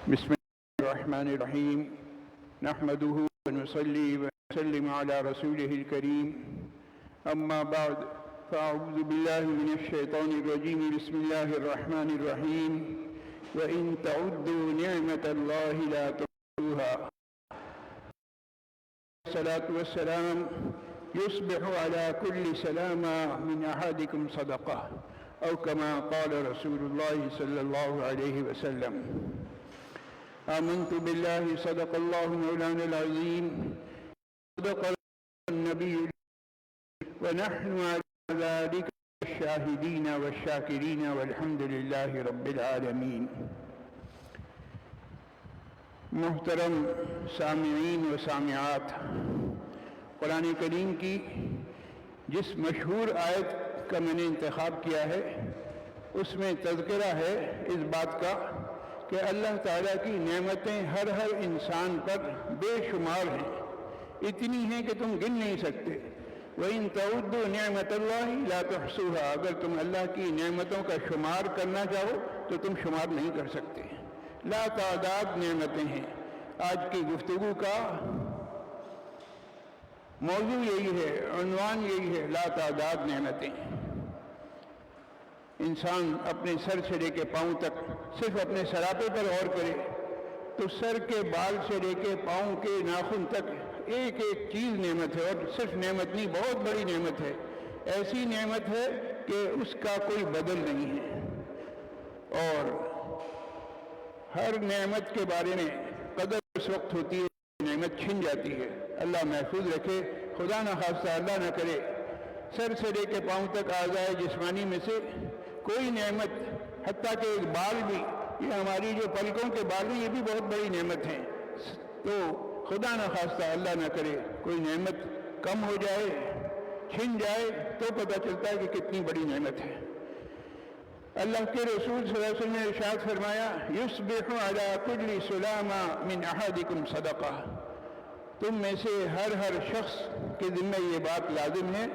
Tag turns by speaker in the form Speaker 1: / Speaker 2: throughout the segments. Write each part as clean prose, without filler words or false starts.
Speaker 1: بسم الله الرحمن الرحيم نحمده ونصلي ونسلم على رسوله الكريم أما بعد فأعوذ بالله من الشيطان الرجيم بسم الله الرحمن الرحيم وإن تعدوا نعمة الله لا تحصوها الصلاة والسلام يصبح على كل سلامة من أحدكم صدقة أو كما قال رسول الله صلى الله عليه وسلم آمنت بالله صدق الله مولانا العظيم صدق النبي ونحن على ذلك الشاهدين والشاكرين والحمد لله رب العالمين. محترم سامعین و سامعات، قرآن کریم کی جس مشہور آیت کا میں نے انتخاب کیا ہے اس میں تذکرہ ہے اس بات کا کہ اللہ تعالیٰ کی نعمتیں ہر انسان پر بے شمار ہیں، اتنی ہیں کہ تم گن نہیں سکتے. وَإِن تَعُدُّوا نِعْمَةَ اللَّهِ لَا تُحْصُوهَا، اگر تم اللہ کی نعمتوں کا شمار کرنا چاہو تو تم شمار نہیں کر سکتے. لا تعداد نعمتیں ہیں. آج کی گفتگو کا موضوع یہی ہے، عنوان یہی ہے، لا تعداد نعمتیں. انسان اپنے سر سے لے کے پاؤں تک صرف اپنے سراپے پر غور کرے تو سر کے بال سے لے کے پاؤں کے ناخن تک ایک ایک چیز نعمت ہے، اور صرف نعمت نہیں، بہت بڑی نعمت ہے. ایسی نعمت ہے کہ اس کا کوئی بدل نہیں ہے، اور ہر نعمت کے بارے میں قدر اس وقت ہوتی ہے نعمت چھن جاتی ہے. اللہ محفوظ رکھے، خدا نہ خواستہ اللہ نہ کرے سر سے لے کے پاؤں تک اعضائے جسمانی میں سے کوئی نعمت، حتیٰ کہ ایک بال بھی، یہ ہماری جو پلکوں کے بال ہیں یہ بھی بہت بڑی نعمت ہیں. تو خدا نہ خواستہ اللہ نہ کرے کوئی نعمت کم ہو جائے، چھن جائے تو پتہ چلتا ہے کہ کتنی بڑی نعمت ہے. اللہ کے رسول صلی اللہ علیہ وسلم نے ارشاد فرمایا یصبح علی کل سلامہ من احدکم صدقہ، تم میں سے ہر شخص کے ذمہ یہ بات لازم ہے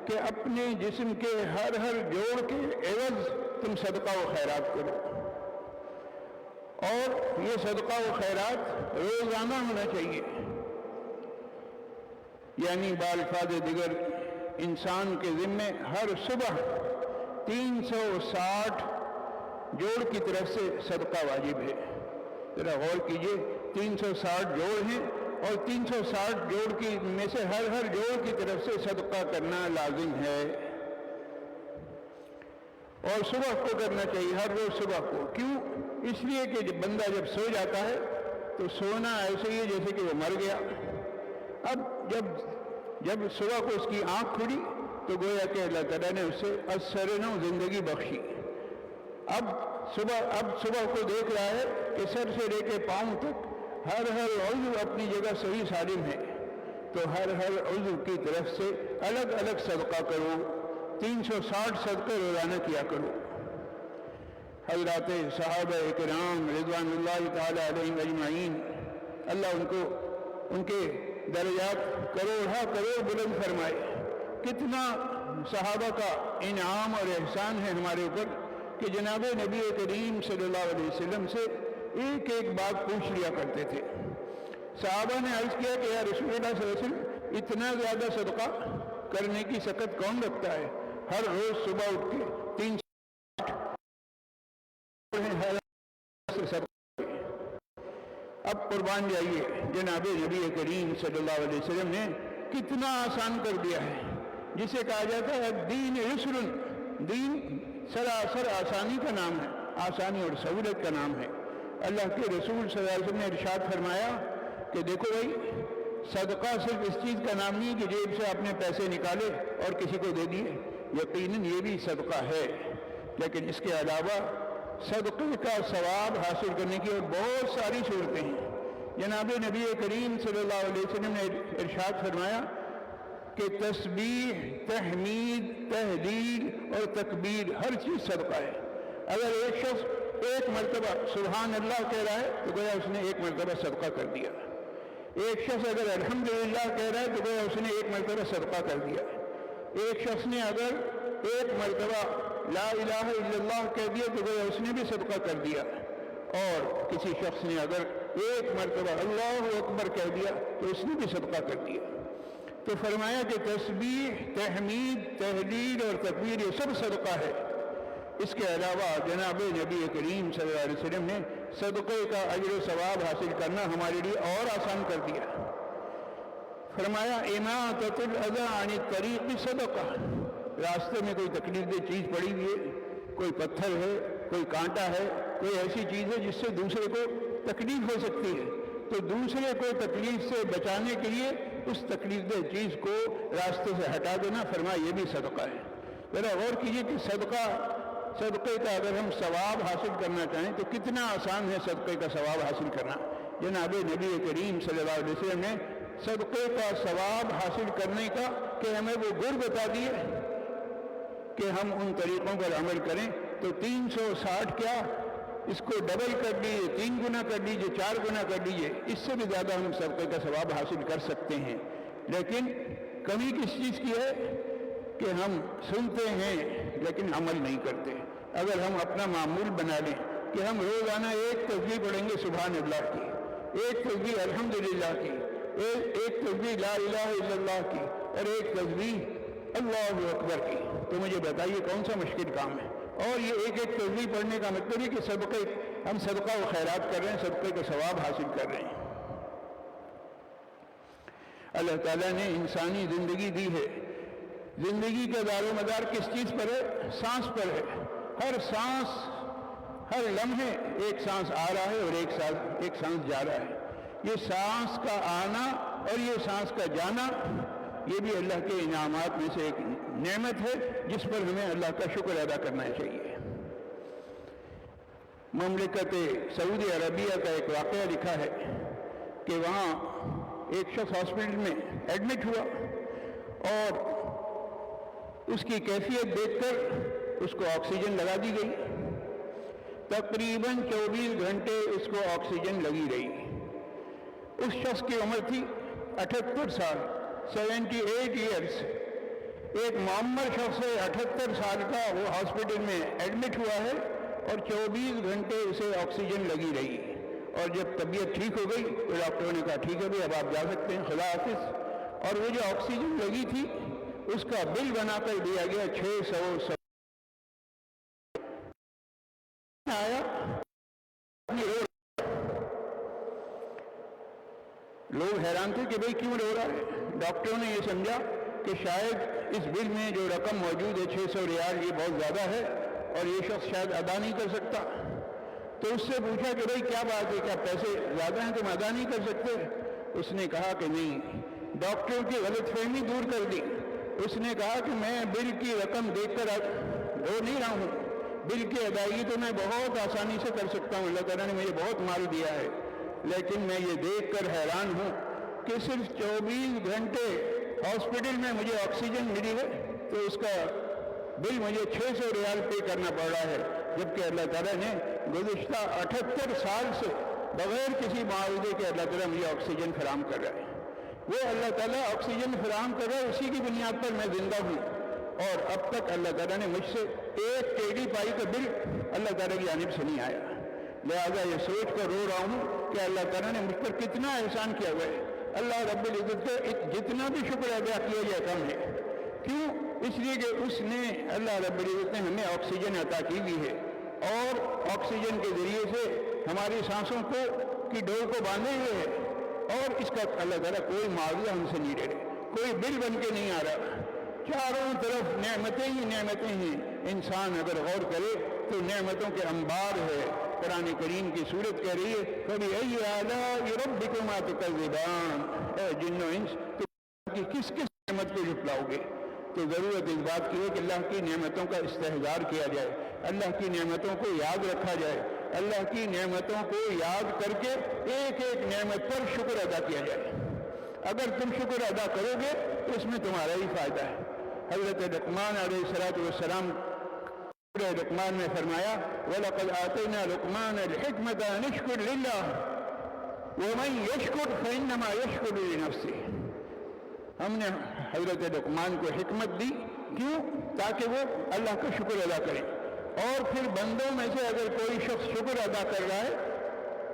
Speaker 1: کہ اپنے جسم کے ہر جوڑ کے عوض تم صدقہ و خیرات کرو، اور یہ صدقہ و خیرات روزانہ ہونا چاہیے. یعنی بالفاظ دیگر انسان کے ذمہ ہر صبح 360 جوڑ کی طرف سے صدقہ واجب ہے. ذرا غور کیجئے، 360 جوڑ ہیں اور 360 جوڑ کی میں سے ہر جوڑ کی طرف سے صدقہ کرنا لازم ہے، اور صبح کو کرنا چاہیے، ہر روز صبح کو. کیوں؟ اس لیے کہ جب بندہ جب سو جاتا ہے تو سونا ایسے ہی ہے جیسے کہ وہ مر گیا. اب جب صبح کو اس کی آنکھ کھلی تو گویا کہ اللہ تعالیٰ نے اسے اثر نو زندگی بخشی. اب صبح کو دیکھ رہا ہے کہ سر سے لے کے پاؤں تک ہر عضو اپنی جگہ صحیح سالم ہے، تو ہر عضو کی طرف سے الگ الگ صدقہ کرو. 360 صدقے روزانہ کیا کرو. حضرات صحابہ کرام رضوان اللہ تعالی علیہم اجمعین، اللہ ان کے درجات کروڑ بلند فرمائے. کتنا صحابہ کا انعام اور احسان ہے ہمارے اوپر کہ جناب نبی کریم صلی اللہ علیہ وسلم سے ایک بات پوچھ لیا کرتے تھے. صحابہ نے عرض کیا کہ یا رسول اللہ صلی اللہ علیہ وسلم، اتنا زیادہ صدقہ کرنے کی سکت کون رکھتا ہے؟ ہر روز صبح اٹھ کے 360 اب قربان جائیے، جناب نبی کریم صلی اللہ علیہ وسلم نے کتنا آسان کر دیا ہے. جسے کہا جاتا ہے دین یسر، دین سراسر آسانی کا نام ہے، آسانی اور سہولت کا نام ہے. اللہ کے رسول صلی اللہ علیہ وسلم نے ارشاد فرمایا کہ دیکھو بھائی، صدقہ صرف اس چیز کا نام نہیں کہ جیب سے آپ نے پیسے نکالے اور کسی کو دے دیے، یقیناً یہ بھی صدقہ ہے، لیکن اس کے علاوہ صدقے کا ثواب حاصل کرنے کی اور بہت ساری صورتیں ہیں. جناب نبی کریم صلی اللہ علیہ وسلم نے ارشاد فرمایا کہ تسبیح، تحمید، تہلیل اور تکبیر ہر چیز صدقہ ہے. اگر ایک شخص ایک مرتبہ سبحان اللہ کہہ رہا ہے تو گویا اس نے ایک مرتبہ صدقہ کر دیا. ایک شخص اگر الحمدللہ کہہ رہا ہے تو گویا اس نے ایک مرتبہ صدقہ کر دیا. ایک شخص نے اگر ایک مرتبہ لا الہ الا اللہ کہہ دیا تو گویا اس نے بھی صدقہ کر دیا. اور کسی شخص نے اگر ایک مرتبہ اللہ اکبر کہہ دیا تو اس نے بھی صدقہ کر دیا۔ تو فرمایا کہ تسبیح، تحمید، تہلیل اور تکبیر یہ سب صدقہ ہے۔ اس کے علاوہ جناب نبی کریم صلی اللہ علیہ وسلم نے صدقے کا اجر و ثواب حاصل کرنا ہمارے لیے اور آسان کر دیا۔ فرمایا اماطۃ الاذی عن الطریق صدقہ، راستے میں کوئی تکلیف دہ چیز پڑی ہوئی ہے، کوئی پتھر ہے، کوئی کانٹا ہے، کوئی ایسی چیز ہے جس سے دوسرے کو تکلیف ہو سکتی ہے، تو دوسرے کو تکلیف سے بچانے کے لیے اس تکلیف دہ چیز کو راستے سے ہٹا دینا، فرمایا یہ بھی صدقہ ہے۔ ذرا غور کیجئے کہ صدقے کا اگر ہم ثواب حاصل کرنا چاہیں تو کتنا آسان ہے صدقے کا ثواب حاصل کرنا۔ جناب نبی کریم صلی اللہ علیہ وسلم نے صدقے کا ثواب حاصل کرنے کا کہ ہمیں وہ گر بتا دیے کہ ہم ان طریقوں پر عمل کریں تو 360 کیا، اس کو ڈبل کر لیجیے، 3 گنا کر لیجیے، 4 گنا کر لیجیے، اس سے بھی زیادہ ہم صدقے کا ثواب حاصل کر سکتے ہیں۔ لیکن کمی کس چیز کی ہے کہ ہم سنتے ہیں لیکن عمل نہیں کرتے۔ اگر ہم اپنا معمول بنا لیں کہ ہم روزانہ ایک تسبیح پڑھیں گے سبحان اللہ کی، ایک تسبیح الحمدللہ کی، ایک تسبیح لا الہ الا اللہ کی، اور ایک تسبیح اللہ اکبر کی، تو مجھے بتائیے کون سا مشکل کام ہے؟ اور یہ ایک تسبیح پڑھنے کا مطلب ہے کہ ہم صدقہ و خیرات کر رہے ہیں، صدقے کا ثواب حاصل کر رہے ہیں۔ اللہ تعالیٰ نے انسانی زندگی دی ہے، زندگی کا دار و مدار کس چیز پر ہے؟ سانس پر ہے۔ ہر سانس، ہر لمحے ایک سانس آ رہا ہے اور ایک سانس جا رہا ہے۔ یہ سانس کا آنا اور یہ سانس کا جانا یہ بھی اللہ کے انعامات میں سے ایک نعمت ہے جس پر ہمیں اللہ کا شکر ادا کرنا چاہیے۔ مملکت سعودی عربیہ کا ایک واقعہ لکھا ہے کہ وہاں ایک شخص ہاسپٹل میں ایڈمٹ ہوا اور اس کی کیفیت دیکھ کر اس کو آکسیجن لگا دی گئی۔ تقریباً 24 گھنٹے اس کو آکسیجن لگی رہی۔ اس شخص کی عمر تھی 78 سال، 78 ایئرس۔ ایک معمر شخص ہے، 78 سال کا، وہ ہاسپٹل میں ایڈمٹ ہوا ہے اور 24 گھنٹے اسے آکسیجن لگی رہی۔ اور جب طبیعت ٹھیک ہو گئی تو ڈاکٹروں نے کہا ٹھیک ہے بھائی اب آپ جا سکتے ہیں، خدا حافظ۔ اور وہ جو آکسیجن لگی تھی اس کا بل بنا کر دیا گیا 600 آیا۔ لوگ حیران تھے کہ بھئی کیوں رو رہا ہے؟ ڈاکٹروں نے یہ سمجھا کہ شاید اس بل میں جو رقم موجود ہے 600 ریال یہ بہت زیادہ ہے اور یہ شخص شاید ادا نہیں کر سکتا۔ تو اس سے پوچھا کہ بھئی کیا بات ہے، کیا پیسے زیادہ ہیں تم ادا نہیں کر سکتے؟ اس نے کہا کہ نہیں۔ ڈاکٹر کی غلط فہمی دور کر دی۔ اس نے کہا کہ میں بل کی رقم دیکھ کر رو نہیں رہا ہوں، بل کی ادائیگی تو میں بہت آسانی سے کر سکتا ہوں، اللہ تعالیٰ نے مجھے بہت مال دیا ہے، لیکن میں یہ دیکھ کر حیران ہوں کہ صرف 24 گھنٹے ہاسپٹل میں مجھے آکسیجن ملی ہے تو اس کا بل مجھے 600 ریال پے کرنا پڑ رہا ہے، جبکہ اللہ تعالیٰ نے گزشتہ 78 سال سے بغیر کسی معاوضے کے اللہ تعالیٰ مجھے آکسیجن فراہم کر رہا ہے۔ وہ اللہ تعالیٰ آکسیجن فراہم کر رہا ہے، اسی کی بنیاد پر میں زندہ ہوں، اور اب تک اللہ تعالیٰ نے مجھ سے ایک ٹیڑھی پائی کا بل اللہ تعالیٰ کی جانب سے نہیں آیا۔ لہذا یہ سوچ کر رو رہا ہوں کہ اللہ تعالیٰ نے مجھ پر کتنا احسان کیا ہوا ہے۔ اللہ رب العزت کا جتنا بھی شکر ادا کیا جائے کم ہے۔ کیوں؟ اس لیے کہ اس نے، اللہ رب العزت نے ہمیں آکسیجن عطا کی ہوئی ہے اور آکسیجن کے ذریعے سے ہماری سانسوں کی ڈور کو باندھے ہوئے ہے، اور اس کا اللہ تعالیٰ کوئی معاوضہ ہم سے نہیں لے رہے، کوئی بل بن کے نہیں آ رہا، چاروں طرف نعمتیں ہی نعمتیں ہیں۔ انسان اگر غور کرے تو نعمتوں کے انبار ہے۔ قرآن کریم کی صورت کہہ رہی ہے فَبِأَيِّ آلَاءِ رَبِّكُمَا تُكَذِّبَانِ، اے جن و انس تم کس نعمت کو جھٹلاؤ گے؟ تو ضرورت اس بات کی ہے کہ اللہ کی نعمتوں کا استحضار کیا جائے، اللہ کی نعمتوں کو یاد رکھا جائے، اللہ کی نعمتوں کو یاد کر کے ایک ایک نعمت پر شکر ادا کیا جائے۔ اگر تم شکر ادا کرو گے تو اس میں تمہارا ہی فائدہ ہے۔ حضرت لقمان علیہ السلام سورہ لقمان میں فرمایا وَلَقَدْ آتَيْنَا لُقْمَانَ الْحِكْمَةَ أَنِ اشْكُرْ لِلَّهِ وَمَنْ يَشْكُرْ فَإِنَّمَا يَشْكُرُ لِنَفْسِهِ، ہم نے حضرت لقمان کو حکمت دی، کیوں؟ تاکہ وہ اللہ کا شکر ادا کریں، اور پھر بندوں میں سے اگر کوئی شخص شکر ادا کر رہا ہے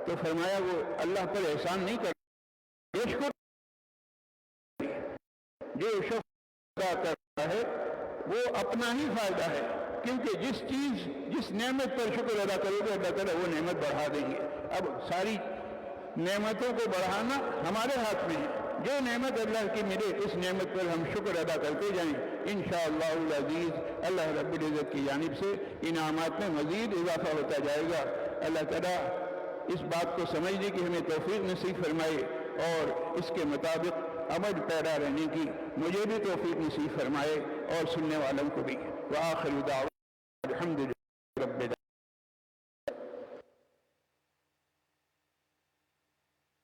Speaker 1: تو فرمایا وہ اللہ پر احسان نہیں کر رہا، یہ شکر جو شخص ادا کر رہا ہے وہ اپنا ہی فائدہ ہے، کیونکہ جس نعمت پر شکر ادا کرو گے اللہ تعالیٰ وہ نعمت بڑھا دیں گے۔ اب ساری نعمتوں کو بڑھانا ہمارے ہاتھ میں ہے، جو نعمت اللہ کی ملے اس نعمت پر ہم شکر ادا کرتے جائیں، انشاءاللہ العزیز اللہ رب العزت کی جانب سے انعامات میں مزید اضافہ ہوتا جائے گا۔ اللہ تعالیٰ اس بات کو سمجھنے کی ہمیں توفیق نصیب فرمائے اور اس کے مطابق عمل پیرا رہنے کی مجھے بھی توفیق نصیب فرمائے اور سننے والوں کو بھی۔ وآخر دعوانا الحمدللہ۔